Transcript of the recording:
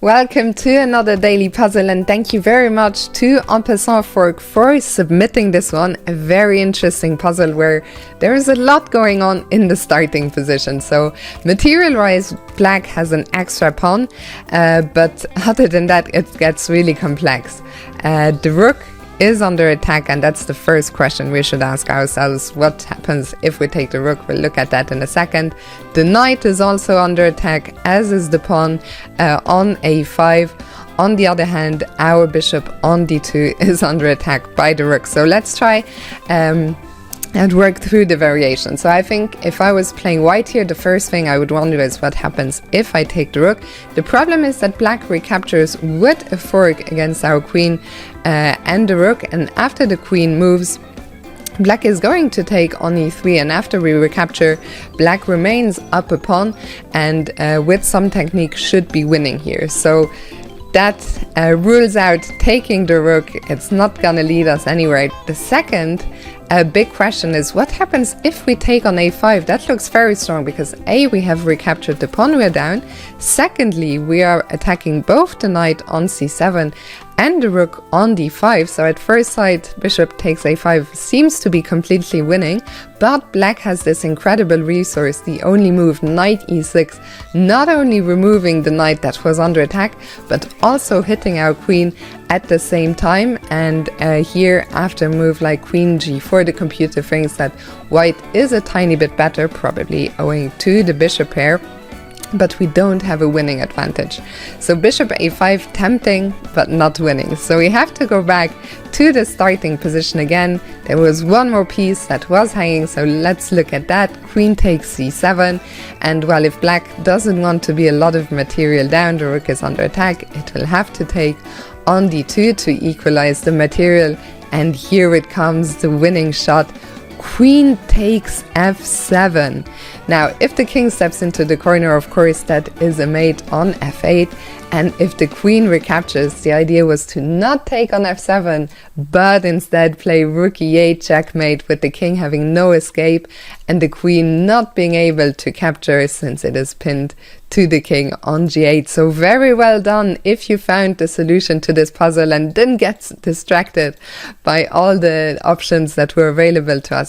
Welcome to another daily puzzle, and thank you very much to En Passant Fork for submitting this one. A very interesting puzzle where there is a lot going on in the starting position. So material-wise, black has an extra pawn, but other than that, it gets really complex. The rook is under attack, and that's the first question we should ask ourselves. What happens if we take the rook? We'll look at that in a second. The knight is also under attack, as is the pawn on a5. On the other hand, our bishop on d2 is under attack by the rook. So let's try and work through the variation. So I think if I was playing white here, the first thing I would wonder is what happens if I take the rook. The problem is that black recaptures with a fork against our queen and the rook, and after the queen moves, black is going to take on e3, and after we recapture, black remains up a pawn and with some technique should be winning here. So that rules out taking the rook. It's not gonna lead us anywhere. The second big question is what happens if we take on a5? That looks very strong because A, we have recaptured the pawn, we're down. Secondly, we are attacking both the knight on c7 and the rook on d5. So at first sight, bishop takes a5 seems to be completely winning, but black has this incredible resource, the only move, knight e6, not only removing the knight that was under attack, but also hitting our queen at the same time. And here, after a move like queen g4, the computer thinks that white is a tiny bit better, probably owing to the bishop pair, but we don't have a winning advantage. So bishop a5, tempting, but not winning. So we have to go back to the starting position again. There was one more piece that was hanging, so let's look at that. Queen takes c7, and well, if black doesn't want to be a lot of material down, the rook is under attack, it will have to take on d2 to equalize the material, and here it comes, the winning shot. Queen takes f7. Now, if the king steps into the corner, of course, that is a mate on f8. And if the queen recaptures, the idea was to not take on f7, but instead play rook e8 checkmate, with the king having no escape and the queen not being able to capture since it is pinned to the king on g8. So very well done if you found the solution to this puzzle and didn't get distracted by all the options that were available to us.